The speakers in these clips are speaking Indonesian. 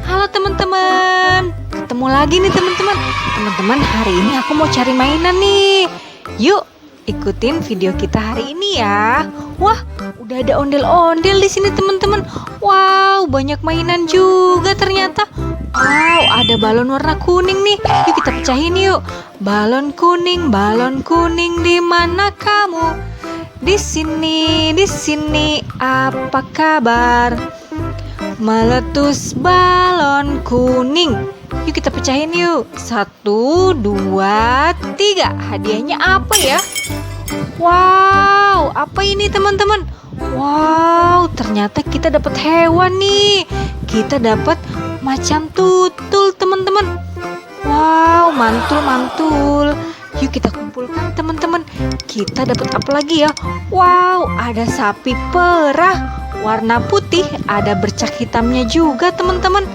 Halo teman-teman, ketemu lagi nih teman-teman. Teman-teman, hari ini aku mau cari mainan nih. Yuk, ikutin video kita hari ini ya. Wah, udah ada ondel-ondel di sini teman-teman. Wow, banyak mainan juga ternyata. Wow, ada balon warna kuning nih. Yuk kita pecahin yuk. Balon kuning, di mana kamu? Di sini, apa kabar? Meletus balon kuning. Yuk kita pecahin yuk. 1, 2, 3. Hadiahnya apa ya? Wow, apa ini teman-teman? Wow, ternyata kita dapat hewan nih. Kita dapat macan tutul teman-teman. Wow, mantul. Yuk kita kumpulkan teman-teman. Kita dapat apa lagi ya? Wow, ada sapi perah warna putih, ada bercak hitamnya juga teman-teman.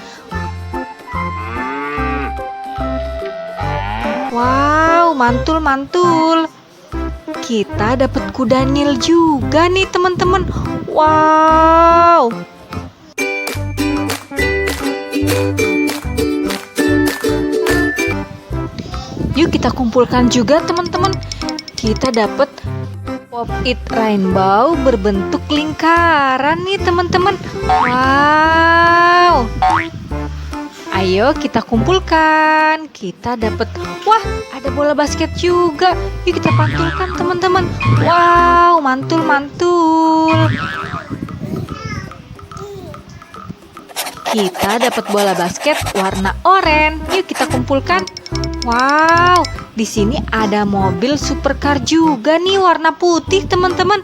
Wow, mantul. Kita dapat kuda nil juga nih teman-teman. Wow. Yuk kita kumpulkan juga teman-teman. Kita dapat Pop It Rainbow berbentuk lingkaran nih teman-teman. Wow. Ayo kita kumpulkan. Kita dapat, wah, ada bola basket juga. Yuk kita pantulkan teman-teman. Wow, mantul. Kita dapat bola basket warna oranye. Yuk kita kumpulkan. Wow, di sini ada mobil supercar juga nih warna putih teman-teman.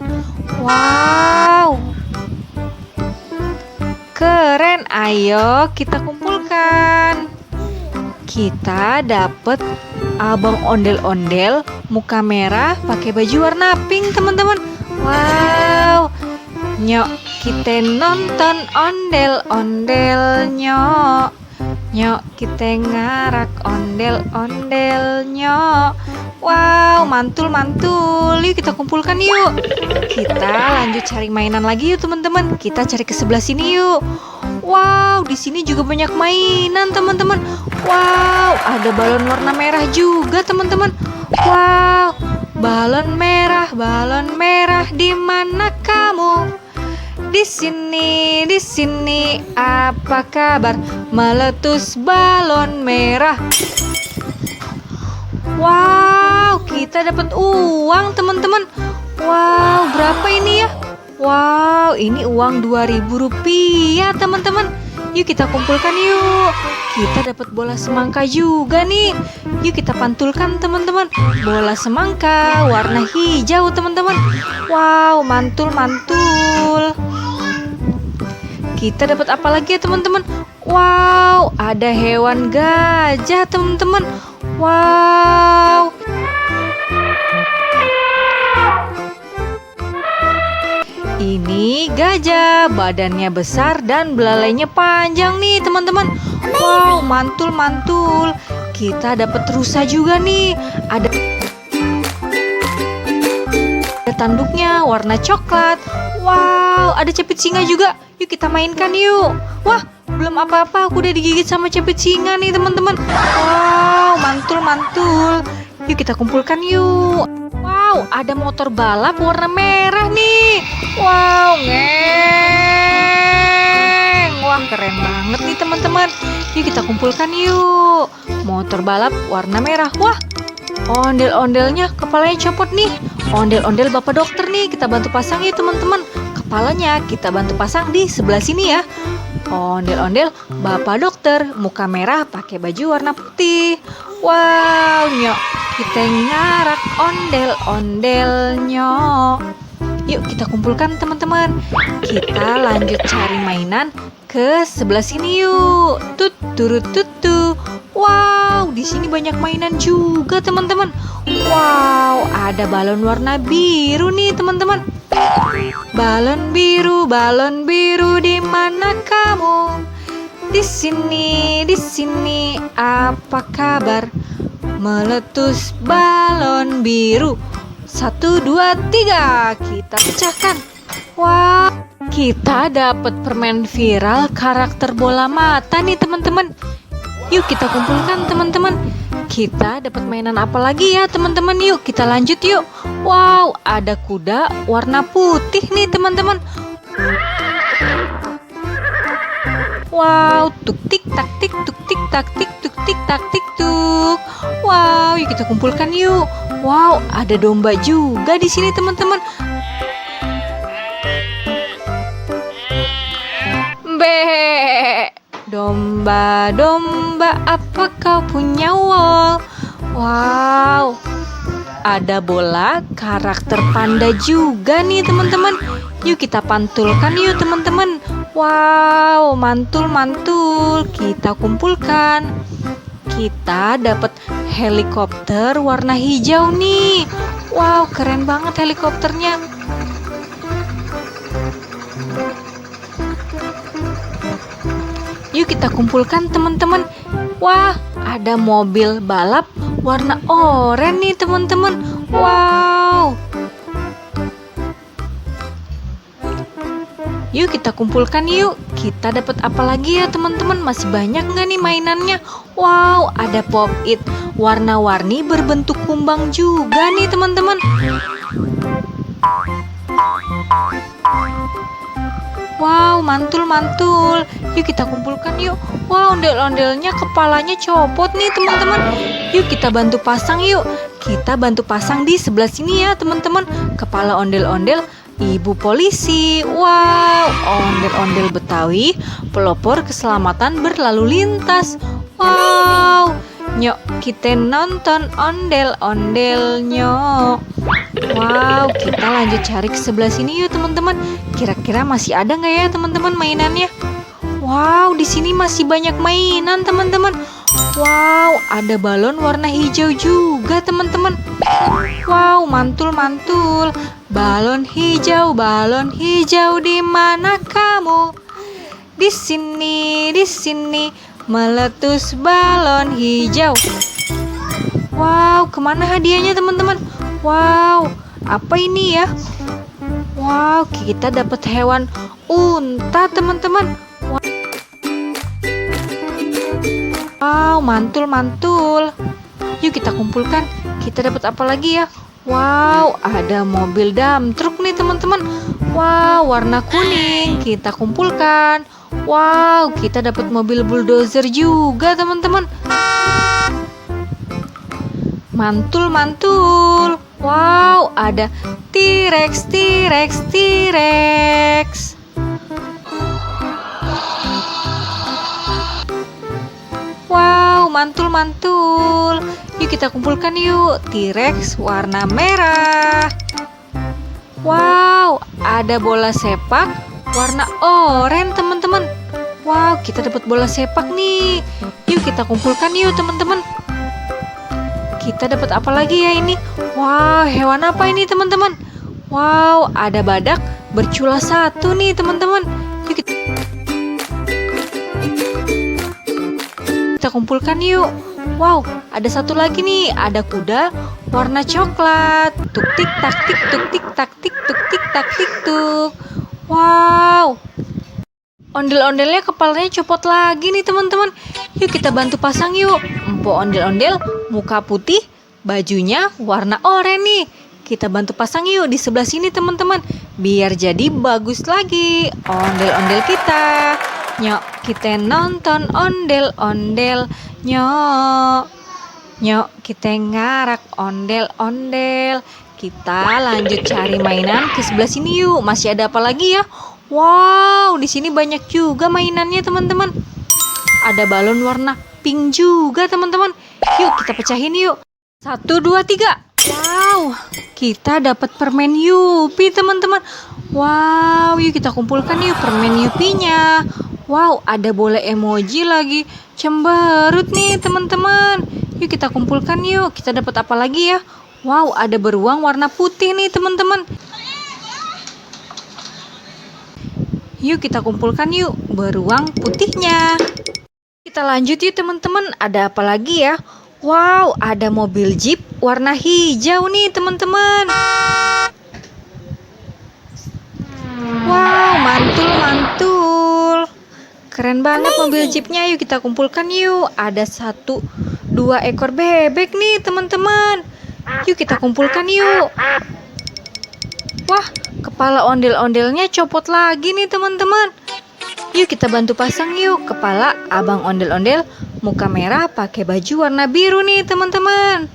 Wow, keren. Ayo kita kumpulkan. Kita dapat abang ondel-ondel muka merah pakai baju warna pink teman-teman. Wow, nyok kita nonton ondel-ondel nyok. Nyok kita ngarak ondel-ondel nyok. Wow, mantul. Yuk kita kumpulkan yuk. Kita lanjut cari mainan lagi yuk teman-teman. Kita cari ke sebelah sini yuk. Wow, di sini juga banyak mainan teman-teman. Wow, ada balon warna merah juga teman-teman. Wow, balon merah di mana kamu? Di sini, apa kabar? Meletus balon merah. Wow, kita dapat uang teman-teman. Wow, berapa ini ya? Wow, ini uang Rp2.000 teman-teman. Yuk kita kumpulkan yuk. Kita dapat bola semangka juga nih. Yuk kita pantulkan teman-teman. Bola semangka warna hijau teman-teman. Wow, mantul. Kita dapat apa lagi ya teman-teman? Wow, ada hewan gajah teman-teman. Wow. Ini gajah, badannya besar dan belalainya panjang nih teman-teman. Wow, mantul. Kita dapat rusa juga nih. Ada tanduknya warna coklat. Wow, ada cepit singa juga. Yuk kita mainkan yuk. Wah, belum apa-apa aku udah digigit sama cepit singa nih teman-teman. Wow, mantul. Yuk kita kumpulkan yuk. Wow, ada motor balap warna merah nih. Wow, ngeng. Wah, keren banget nih teman-teman. Yuk kita kumpulkan yuk. Motor balap warna merah. Wah, ondel-ondelnya kepalanya copot nih. Ondel-ondel bapak dokter nih. Kita bantu pasang ya teman-teman. Kepalanya kita bantu pasang di sebelah sini ya. Ondel-ondel bapak dokter muka merah pakai baju warna putih. Wow, nyok kita ngarak ondel-ondel nyok. Yuk kita kumpulkan teman-teman. Kita lanjut cari mainan ke sebelah sini yuk. Tutu. Wow, di sini banyak mainan juga teman-teman. Wow, ada balon warna biru nih teman-teman. Balon biru di mana kamu? Di sini, apa kabar? Meletus balon biru. 1, 2, 3. Kita pecahkan. Wow, Kita dapat permen viral karakter bola mata nih teman-teman. Yuk kita kumpulkan teman-teman. Kita dapat mainan apa lagi ya teman-teman? Yuk kita lanjut yuk. Wow, ada kuda warna putih nih teman-teman. Wow, tuk tik tak tik tuk tik tak tik tuk tik tak tik tuk. Wow, yuk kita kumpulkan yuk. Wow, ada domba juga di sini teman-teman. Be, domba, domba, apa kau punya wol? Wow, ada bola karakter panda juga nih teman-teman. Yuk kita pantulkan yuk teman-teman. Wow, mantul-mantul. Kita kumpulkan. Kita dapat helikopter warna hijau nih. Wow, keren banget helikopternya. Yuk kita kumpulkan teman-teman. Wah, ada mobil balap warna oranye nih teman-teman. Wow. Yuk kita kumpulkan yuk. Kita dapat apa lagi ya teman-teman? Masih banyak nggak nih mainannya? Wow, ada pop it warna-warni berbentuk kumbang juga nih teman-teman. Wow, mantul-mantul. Yuk kita kumpulkan yuk. Wow, ondel-ondelnya kepalanya copot nih teman-teman. Yuk kita bantu pasang yuk. Kita bantu pasang di sebelah sini ya teman-teman. Kepala ondel-ondel ibu polisi. Wow, ondel-ondel Betawi pelopor keselamatan berlalu lintas. Wow, nyok kita nonton ondel-ondel nyok. Wow, kita lanjut cari ke sebelah sini yuk teman-teman. Kira-kira masih ada nggak ya teman-teman mainannya? Wow, di sini masih banyak mainan teman-teman. Wow, ada balon warna hijau juga teman-teman. Wow, mantul-mantul. Balon hijau di mana kamu? Di sini meletus balon hijau. Wow, kemana hadiahnya teman-teman? Wow, apa ini ya? Wow, kita dapat hewan unta teman-teman. Wow, mantul-mantul. Yuk kita kumpulkan. Kita dapat apa lagi ya? Wow, ada mobil dump truck nih teman-teman. Wow, warna kuning. Kita kumpulkan. Wow, kita dapat mobil bulldozer juga teman-teman. Mantul-mantul. Wow, ada T-Rex. Wow, mantul-mantul. Yuk kita kumpulkan yuk. T-Rex warna merah. Wow, ada bola sepak warna oranye teman-teman. Wow, kita dapat bola sepak nih. Yuk kita kumpulkan yuk teman-teman. Kita dapat apa lagi ya ini? Wow, hewan apa ini teman-teman? Wow, ada badak bercula satu nih teman-teman. Yuk kita kumpulkan yuk. Wow, ada satu lagi nih. Ada kuda warna coklat. Tuk tik tak tik tuk tik tak tik tuk tik tak tik tuk. Wow. Ondel-ondelnya kepalanya copot lagi nih teman-teman. Yuk kita bantu pasang yuk. Empo ondel-ondel muka putih, bajunya warna oranye nih. Kita bantu pasang yuk di sebelah sini teman-teman. Biar jadi bagus lagi ondel-ondel kita. Nyok kita nonton ondel-ondel. Nyok kita ngarak ondel-ondel. Kita lanjut cari mainan ke sebelah sini yuk. Masih ada apa lagi ya? Wow, di sini banyak juga mainannya teman-teman. Ada balon warna pink juga teman-teman. Yuk kita pecahin yuk. 1, 2, 3. Wow, kita dapat permen Yupi teman-teman. Wow, yuk kita kumpulkan yuk permen Yupinya. Wow, ada bola emoji lagi. Cemberut nih teman-teman. Yuk kita kumpulkan yuk. Kita dapat apa lagi ya? Wow, ada beruang warna putih nih teman-teman. Yuk kita kumpulkan yuk beruang putihnya. Kita lanjut yuk teman-teman. Ada apa lagi ya? Wow, ada mobil jeep warna hijau nih teman-teman. Wow, mantul. Keren banget mobil jeepnya. Yuk kita kumpulkan yuk. Ada 1, 2 ekor bebek nih teman-teman. Yuk kita kumpulkan yuk. Wah, kepala ondel-ondelnya copot lagi nih teman-teman. Yuk kita bantu pasang yuk. Kepala abang ondel-ondel muka merah pakai baju warna biru nih teman-teman.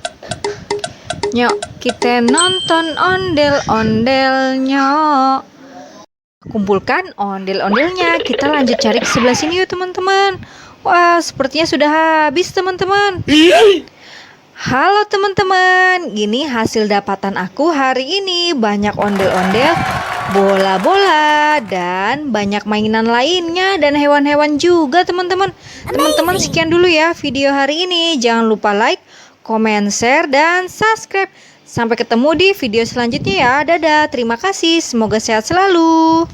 Nyok, kita nonton ondel-ondelnya. Kumpulkan ondel-ondelnya. Kita lanjut cari ke sebelah sini yuk teman-teman. Wah, sepertinya sudah habis teman-teman. Halo teman-teman, ini hasil dapatan aku hari ini. Banyak ondel-ondel, bola-bola, dan banyak mainan lainnya, dan hewan-hewan juga teman-teman. Teman-teman sekian dulu ya video hari ini. Jangan lupa like, komen, share, dan subscribe. Sampai ketemu di video selanjutnya ya. Dadah, terima kasih, semoga sehat selalu.